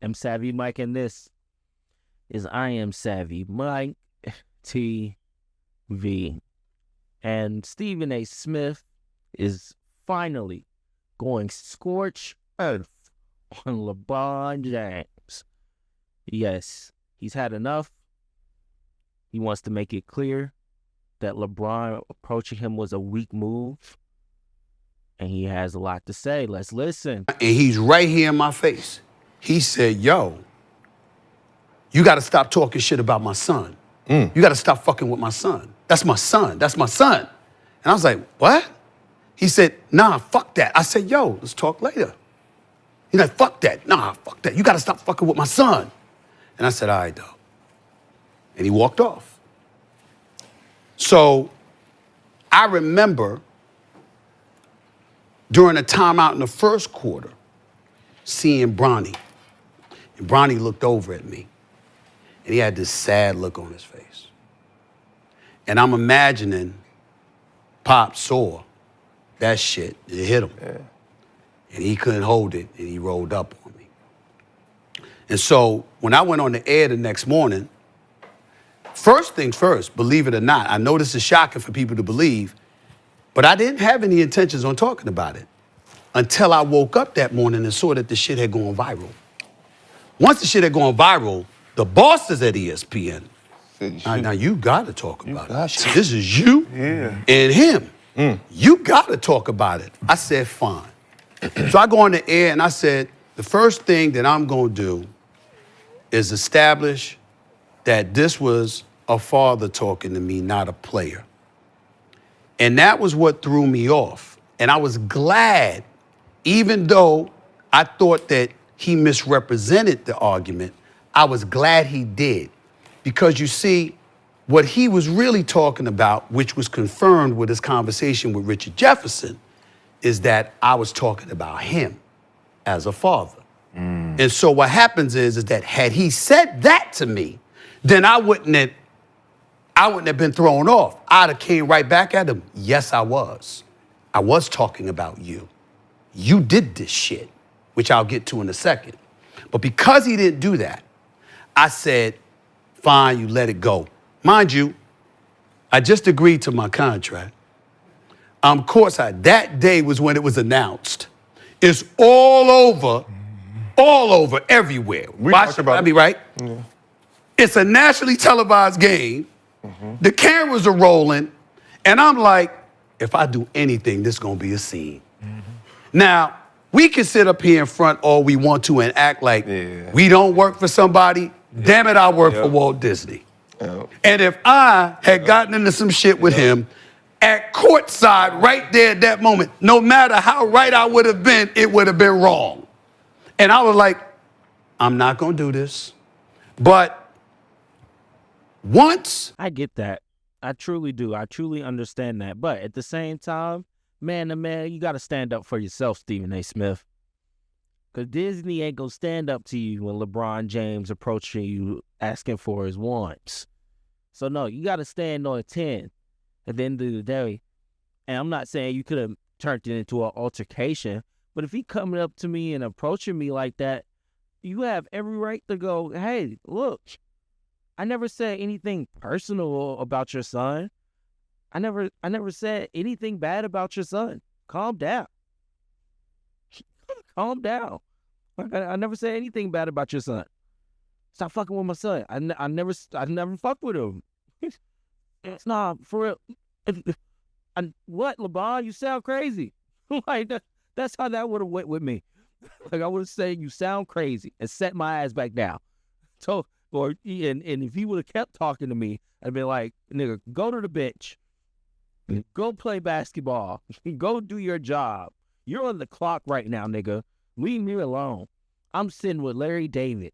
M Savvy Mike, and this is I Am Savvy Mike TV. And Stephen A. Smith is finally going scorch earth on LeBron James. Yes, he's had enough. He wants to make it clear that LeBron approaching him was a weak move. And he has a lot to say. Let's listen. And he's right here in my face. He said, yo, you got to stop talking shit about my son. You got to stop fucking with my son. That's my son. That's my son. And I was like, what? He said, nah, fuck that. I said, yo, let's talk later. He's like, fuck that. Nah, fuck that. You got to stop fucking with my son. And I said, all right, dog. And he walked off. So I remember during a timeout in the first quarter, seeing Bronny. And Bronny looked over at me. And he had this sad look on his face. And I'm imagining Pop saw that shit. It hit him. Yeah. And he couldn't hold it, and he rolled up on me. And so when I went on the air the next morning, first things first, believe it or not, I know this is shocking for people to believe, but I didn't have any intentions on talking about it until I woke up that morning and saw that the shit had gone viral. Once the shit had gone viral, the bosses at ESPN, now you got to talk about it. This is you and him. You got to talk about it. I said, fine. So I go on the air and I said, the first thing that I'm going to do is establish that this was a father talking to me, not a player. And that was what threw me off. And I was glad, even though I thought that he misrepresented the argument, I was glad he did. Because you see, what he was really talking about, which was confirmed with his conversation with Richard Jefferson, is that I was talking about him as a father. And so what happens is that had he said that to me, then I wouldn't have been thrown off. I'd have came right back at him. Yes, I was. I was talking about you. You did this shit, which I'll get to in a second. But because he didn't do that, I said, fine, you let it go. Mind you, I just agreed to my contract. Courtside, that day was when it was announced. It's all over, everywhere. We talked about it. Right? Yeah. It's a nationally televised game. The cameras are rolling, and I'm like, if I do anything, this is gonna be a scene. Now, we can sit up here in front all we want to and act like we don't work for somebody. Damn it, I work for Walt Disney. And if I had gotten into some shit with him at courtside right there at that moment, no matter how right I would have been, it would have been wrong. And I was like, I'm not gonna do this. But once... I get that. I truly do. I truly understand that. But at the same time, man to man, you got to stand up for yourself, Stephen A. Smith. Because Disney ain't going to stand up to you when LeBron James approaching you asking for his wants. So, no, you got to stand on 10 at the end of the day. And I'm not saying you could have turned it into an altercation, but if he coming up to me and approaching me like that, you have every right to go, hey, look, I never said anything personal about your son. I never said anything bad about your son. Calm down. Calm down. I never said anything bad about your son. Stop fucking with my son. I never fucked with him. Nah, for real. What, LeBron? You sound crazy. Like that's how that would have went with me. Like I would have said, you sound crazy, and set my ass back down. So, and if he would have kept talking to me, I'd be like, nigga, go to the bench. Go play basketball. Go do your job. You're on the clock right now, nigga. Leave me alone. I'm sitting with Larry David.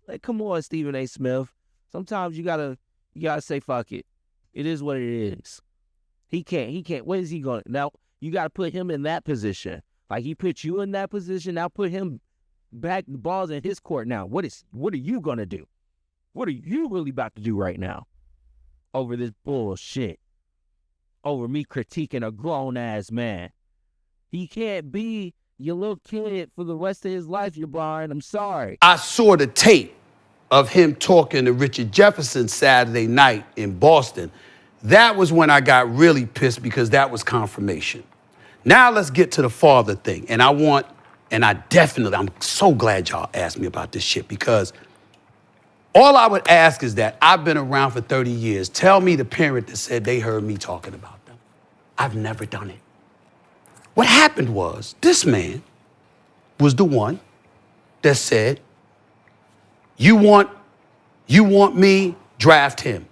Like, come on, Stephen A. Smith. Sometimes you gotta say fuck it. It is what it is. He can't. What is he going to? Now, you got to put him in that position. Like, he put you in that position. Now put him back, the ball's in his court now. What are you going to do? What are you really about to do right now over this bullshit? Over me critiquing a grown-ass man. He can't be your little kid for the rest of his life, LeBron. I'm sorry. I saw the tape of him talking to Richard Jefferson Saturday night in Boston. That was when I got really pissed because that was confirmation. Now let's get to the father thing. And I'm so glad y'all asked me about this shit because all I would ask is that I've been around for 30 years. Tell me the parent that said they heard me talking about them. I've never done it. What happened was this man was the one that said, you want me, draft him.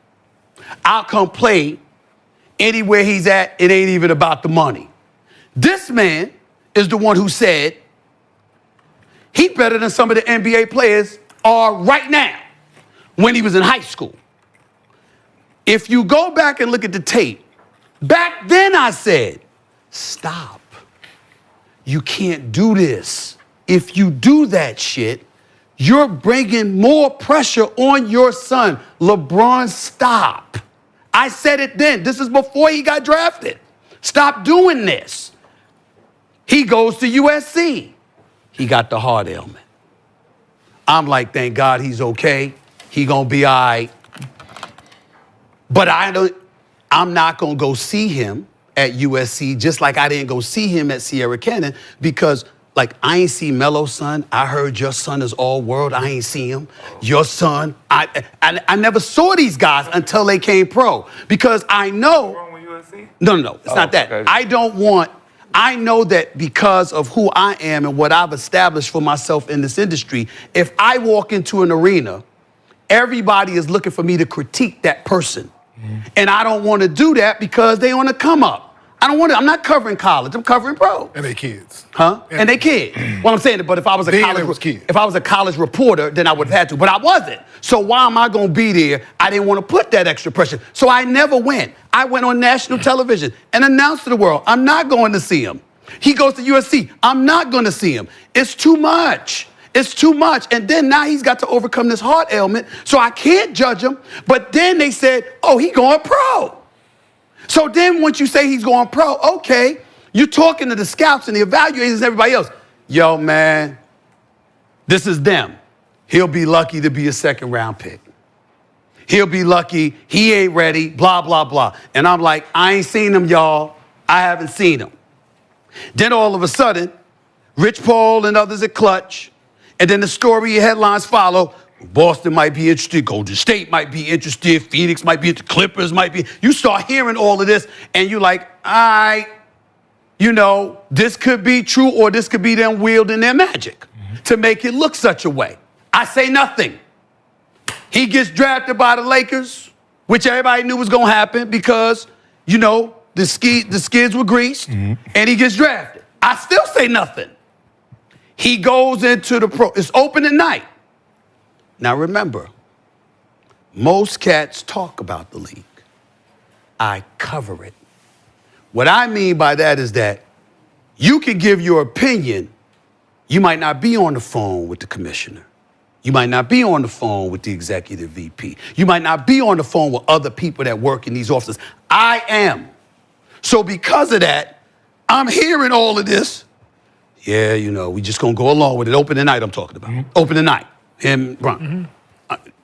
I'll come play anywhere he's at. It ain't even about the money. This man is the one who said he's better than some of the NBA players are right now when he was in high school. If you go back and look at the tape, back then I said, stop. You can't do this. If you do that shit, you're bringing more pressure on your son. LeBron, stop. I said it then. This is before he got drafted. Stop doing this. He goes to USC. He got the heart ailment. I'm like, thank God he's okay. He gonna be all right. But I'm not gonna go see him at USC, just like I didn't go see him at Sierra Canyon, because like I ain't see Melo's son. I heard your son is all world. I ain't see him. Your son, I never saw these guys until they came pro, because I know. Wrong with USC? No, it's not that. Okay. I know that because of who I am and what I've established for myself in this industry, if I walk into an arena, everybody is looking for me to critique that person. And I don't want to do that because they on the come up. I'm not covering college, I'm covering pro. And they kids. Huh? And they kids. Well, I'm saying that, but if I was a college reporter, then I would have had to. But I wasn't. So why am I gonna be there? I didn't want to put that extra pressure. So I never went. I went on national television and announced to the world, I'm not going to see him. He goes to USC, I'm not gonna see him. It's too much. It's too much. And then now he's got to overcome this heart ailment, so I can't judge him. But then they said, oh, he going pro. So then once you say he's going pro, okay, you're talking to the scouts and the evaluators and everybody else. Yo, man, this is them. He'll be lucky to be a second round pick. He'll be lucky. He ain't ready, blah, blah, blah. And I'm like, I ain't seen him, y'all. I haven't seen him. Then all of a sudden, Rich Paul and others at Clutch, and then the story headlines follow. Boston might be interested, Golden State might be interested, Phoenix might be interested, Clippers might be. You start hearing all of this, and you're like, all right, this could be true, or this could be them wielding their magic to make it look such a way. I say nothing. He gets drafted by the Lakers, which everybody knew was going to happen because, the skids were greased, and he gets drafted. I still say nothing. He goes into the pro. It's opening night. Now remember, most cats talk about the league. I cover it. What I mean by that is that you can give your opinion. You might not be on the phone with the commissioner. You might not be on the phone with the executive VP. You might not be on the phone with other people that work in these offices. I am. So because of that, I'm hearing all of this. Yeah, we just gonna go along with it. Opening night I'm talking about. Opening night. Him, Bron.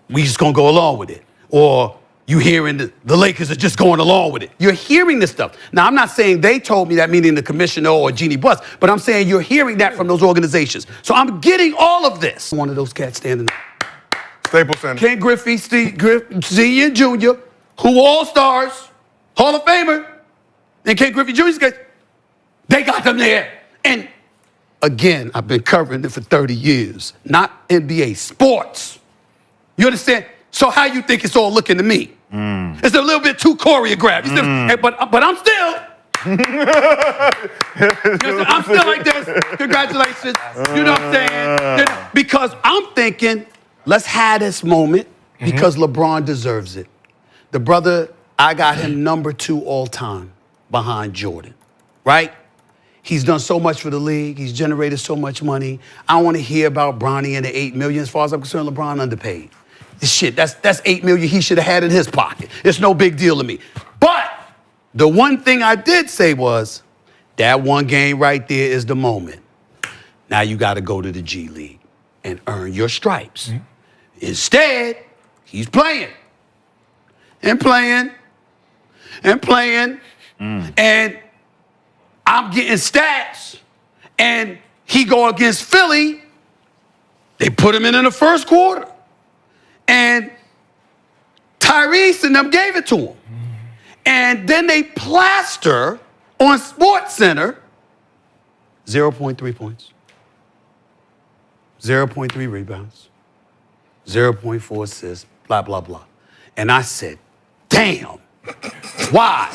We just gonna go along with it. Or you hearing the Lakers are just going along with it. You're hearing this stuff. Now, I'm not saying they told me that, meaning the commissioner or Jeannie Buss, but I'm saying you're hearing that from those organizations. So I'm getting all of this. One of those cats standing up. Staples Center. Ken Griffey, Senior and Junior, who all-stars, Hall of Famer, and Ken Griffey Jr.'s guys, they got them there. And again, I've been covering it for 30 years, not NBA, sports. You understand? So how you think it's all looking to me? It's a little bit too choreographed. You still, but I'm still. I'm still like this. Congratulations. You know what I'm saying? Because I'm thinking, let's have this moment because LeBron deserves it. The brother, I got him number 2 all time behind Jordan, right? He's done so much for the league. He's generated so much money. I don't want to hear about Bronny and the $8 million. As far as I'm concerned, LeBron underpaid. This shit, that's $8 million he should have had in his pocket. It's no big deal to me. But the one thing I did say was, that one game right there is the moment. Now you got to go to the G League and earn your stripes. Instead, he's playing and playing and playing, and I'm getting stats, and he go against Philly. They put him in the first quarter, and Tyrese and them gave it to him. And then they plaster on SportsCenter 0.3 points, 0.3 rebounds, 0.4 assists, blah, blah, blah. And I said, damn. Why?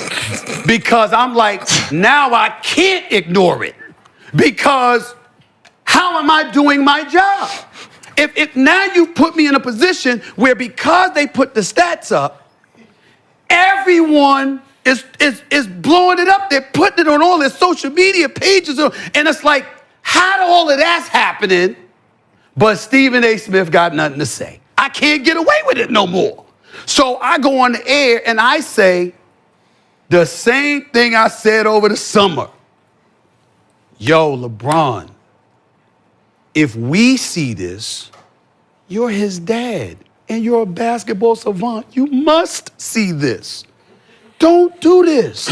Because I'm like, now I can't ignore it. Because how am I doing my job? If now you put me in a position where because they put the stats up, everyone is blowing it up. They're putting it on all their social media pages. And it's like, how do all of that's happening? But Stephen A. Smith got nothing to say. I can't get away with it no more. So I go on the air and I say the same thing I said over the summer. Yo, LeBron, if we see this, you're his dad and you're a basketball savant. You must see this. Don't do this.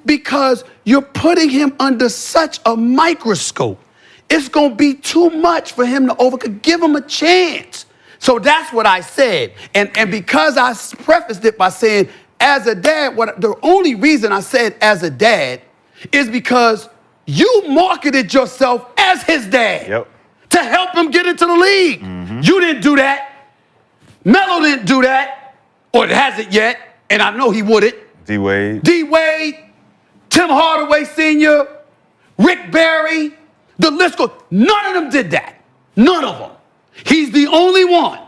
Because you're putting him under such a microscope. It's going to be too much for him to overcome. Give him a chance. So that's what I said. And because I prefaced it by saying, as a dad, the only reason I said as a dad is because you marketed yourself as his dad to help him get into the league. You didn't do that. Melo didn't do that, or hasn't yet, and I know he wouldn't. D-Wade, Tim Hardaway Sr., Rick Barry, the list goes. None of them did that. None of them. He's the only one.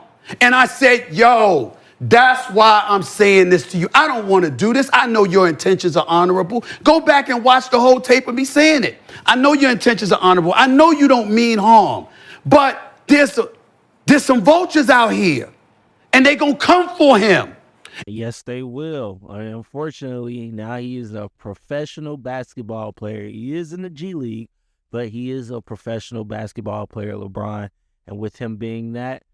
And I said, yo, that's why I'm saying this to you. I don't want to do this. I know your intentions are honorable. Go back and watch the whole tape of me saying it. I know your intentions are honorable. I know you don't mean harm. But there's some vultures out here, and they going to come for him. Yes, they will. Unfortunately, now he is a professional basketball player. He is in the G League, but he is a professional basketball player, LeBron. And with him being that,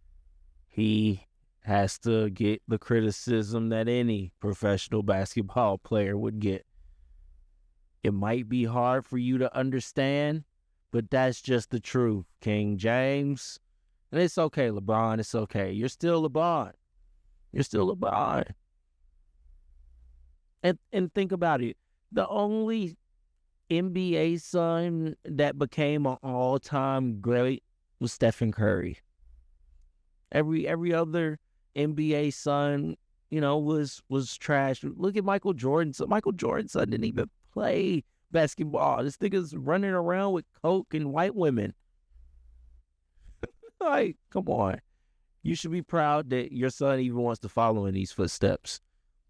he has to get the criticism that any professional basketball player would get. It might be hard for you to understand, but that's just the truth, King James. And it's okay, LeBron. It's okay. You're still LeBron. You're still LeBron. And think about it. The only NBA son that became an all-time great was Stephen Curry. Every other NBA son, was trash. Look at Michael Jordan. So Michael Jordan's son didn't even play basketball. This nigga's running around with coke and white women. Like, come on. You should be proud that your son even wants to follow in these footsteps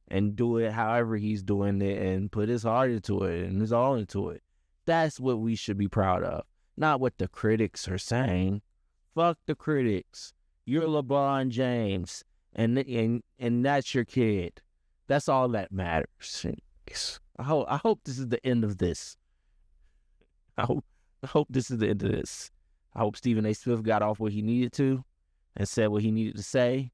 and do it however he's doing it and put his heart into it and his all into it. That's what we should be proud of, not what the critics are saying. Fuck the critics. You're LeBron James, and that's your kid. That's all that matters. I hope this is the end of this. I hope this is the end of this. I hope Stephen A. Smith got off what he needed to and said what he needed to say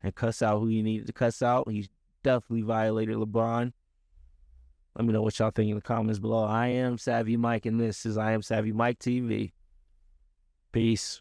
and cuss out who he needed to cuss out. He definitely violated LeBron. Let me know what y'all think in the comments below. I am Savvy Mike, and this is I Am Savvy Mike TV. Peace.